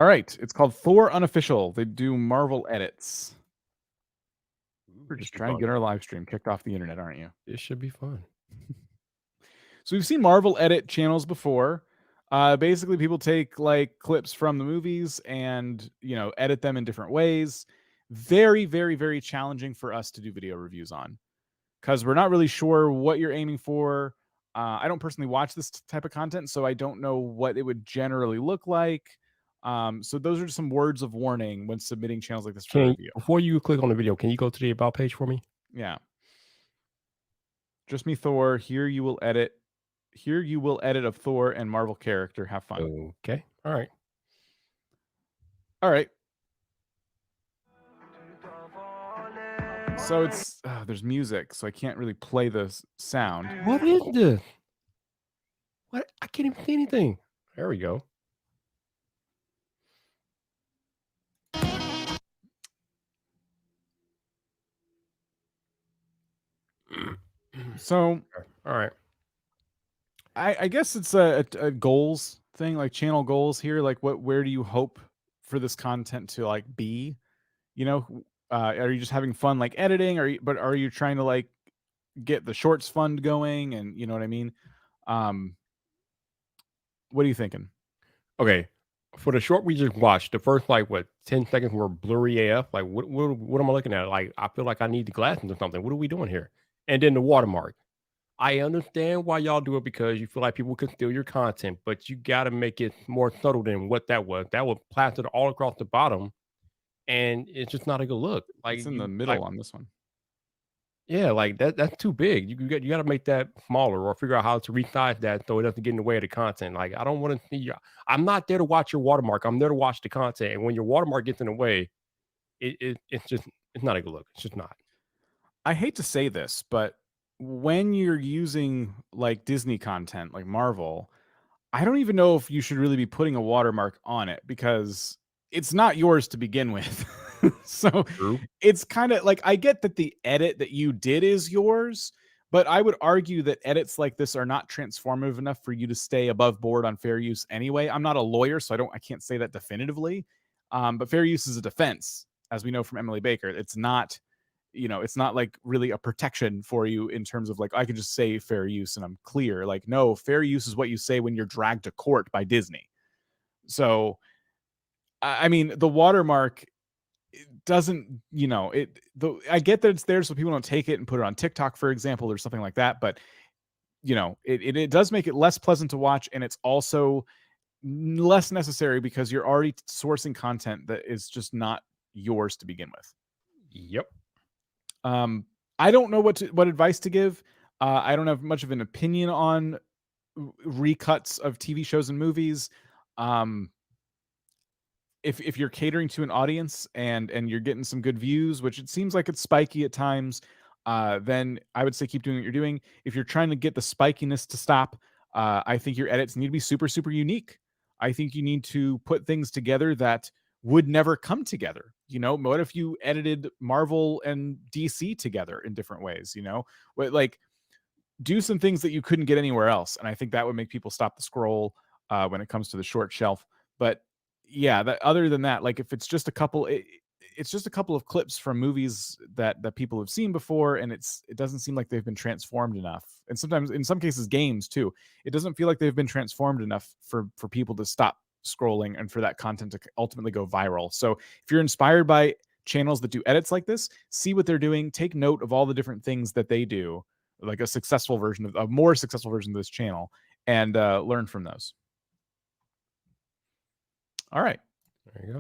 All right, it's called Thor Unofficial. They do Marvel edits. Ooh, We're this just should be trying to fun. get our live stream kicked off the internet, aren't you? This should be fun. So we've seen Marvel edit channels before. Basically, people take like clips from the movies and edit them in different ways. Very, very, very challenging for us to do video reviews on because we're not really sure what you're aiming for. I don't personally watch this type of content, so I don't know what it would generally look like. So those are just some words of warning when submitting channels like this for Can review. before you click on the video, can you go to the about page for me? Yeah, just me, Thor. Here you will edit of Thor and Marvel character. Have fun. Okay. All right. All right. So it's there's music, so I can't really play the sound. What is this? What? I can't even see anything. There we go. So All right. I guess it's a goals thing, like channel goals here. Like, where do you hope for this content to like be? You know, are you just having fun like editing? But are you trying to like get the shorts fund going? And you know what I mean? Um, what are you thinking? Okay. For the short we just watched, the first like what 10 seconds were blurry AF. Like what am I looking at? Like I feel like I need the glasses or something. What are we doing here? And then the watermark. I understand why y'all do it because you feel like people can steal your content, but you gotta make it more subtle than what that was. That was plastered all across the bottom, and it's just not a good look. Like It's in the you like middle on this one. yeah, like that's too big. You gotta make that smaller or figure out how to resize that so it doesn't get in the way of the content. Like I don't want to see you. I'm not there to watch your watermark. I'm there to watch the content. And when your watermark gets in the way, it's just it's not a good look. It's just not. I hate to say this, but when you're using like Disney content, like Marvel, I don't even know if you should really be putting a watermark on it because it's not yours to begin with. So True. it's kind of like I get that the edit that you did is yours, but I would argue that edits like this are not transformative enough for you to stay above board on fair use anyway. I'm not a lawyer, so I can't say that definitively. But fair use is a defense, as we know from Emily Baker. It's not it's not like really a protection for you in terms of like I can just say fair use and I'm clear. Like, no, fair use is what you say when you're dragged to court by Disney. So I mean the watermark doesn't, I get that it's there so people don't take it and put it on TikTok, for example, or something like that. But it does make it less pleasant to watch, and it's also less necessary because you're already sourcing content that is just not yours to begin with. Yep. Um, I don't know what advice to give. I don't have much of an opinion on recuts of TV shows and movies. Um, if you're catering to an audience and you're getting some good views, which it seems like it's spiky at times, then I would say keep doing what you're doing. If you're trying to get the spikiness to stop, I think your edits need to be super super unique. I think you need to put things together that would never come together. What if you edited Marvel and DC together in different ways? Like do some things that you couldn't get anywhere else, and I think that would make people stop the scroll when it comes to the short shelf. But yeah, other than that, like if it's just a couple of clips from movies that people have seen before, and it doesn't seem like they've been transformed enough. And sometimes, in some cases, games too. It doesn't feel like they've been transformed enough for people to stop scrolling and for that content to ultimately go viral. So if you're inspired by channels that do edits like this, see what they're doing, take note of all the different things that they do, like a more successful version of this channel, and learn from those. All right. There you go.